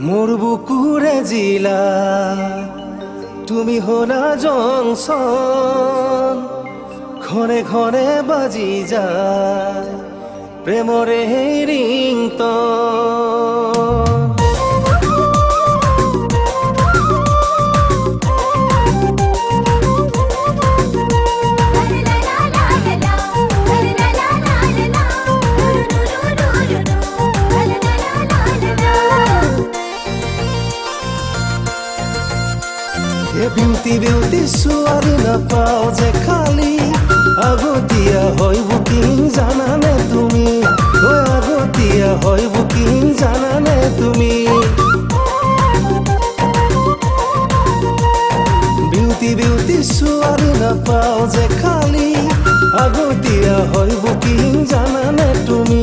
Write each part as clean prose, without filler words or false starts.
মোৰ বুকুৰে জিলা তুমি হলা জংশন ঘৰে ঘৰে বাজি যায় প্ৰেমৰে ৰিংটন বিউটি বিউটি ছোৱালী নাপাও যে খালি আগতীয়া হয় বুকিং জানানে তুমি আগতীয়া হয় বুকিং জানানে তুমি বিউটি বিউটি ছোৱালী নাপাও যে খালি আগতীয়া হয় বুকিং জানানে তুমি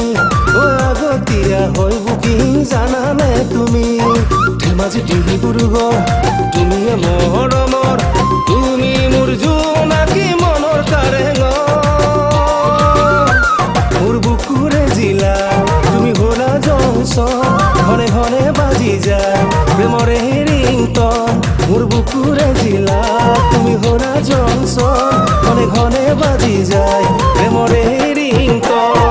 আগতীয়া হয় বুকিং জানানে তুমি ধেমাজি ডিব্ৰুগড় তুমি মৰমৰ তুমি মোৰ জোনাকী মনৰ কাৰেঙ মোৰ বুকুৰে জিলা তুমি হলা জংশন ঘনে ঘনে বাজি যায় প্ৰেমৰে ৰিংটন মোৰ বুকুৰে জিলা তুমি হলা জংশন ঘনে ঘনে বাজি যায় প্ৰেমৰে ৰিংটন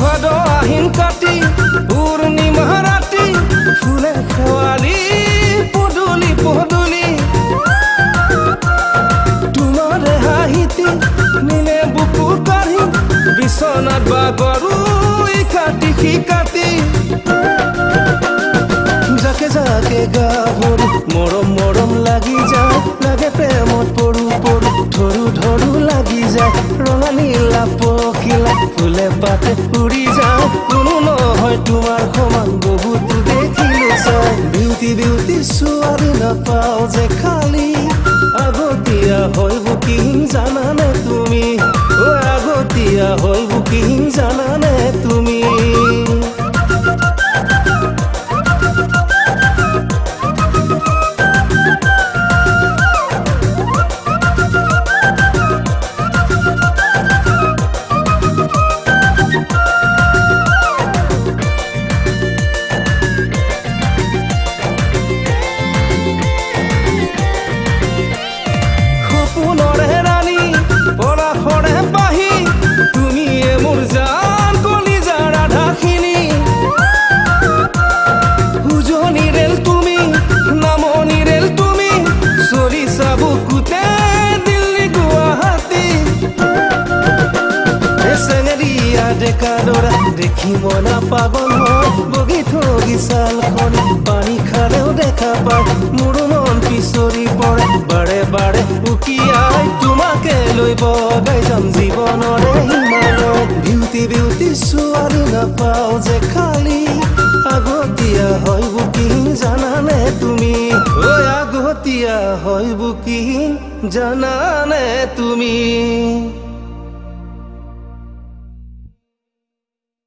ভাদ আহিন কাটি পূৰ্ণিমা ৰাতি ফুলে শেৱালি পদূলি পদূলি তোমাৰে হাঁহিতি নিলে বুকু কাঢ়ি বিচনাত বাগৰু ইকাতি সিকাতি যাকে যাকে গাভৰু মৰম মৰম লাগি যায় লাগে প্ৰেমত পৰু পৰু ধৰু ধৰু লাগি যায় ৰঙা নীলা পখিলা ফুলে পাতে উৰি যায় কোনো নহয় তোমাৰ সমান বহুতো দেখিলো চাই বিউটি বিউটি ছোৱালী নাপাও যে খালি আগতীয়া হয় বুকিং জানানে তুমি আগতীয়া হয় বুকিং জানানে তুমি দেখি মনা পাগল হয় বগি থগি ছালখন পানী খালেও দেখা পায় মোৰ মন পিছৰি পৰে বাৰে বাৰে উকিয়াই তোমাকে লৈ বগাই যাম জীৱনৰে হিমালয় বিউটি বিউটি ছোৱালী নাপাও যে খালি আগতীয়া হয় বুকিং জানানে তুমি আগতীয়া হয় বুকিং জানানে তুমি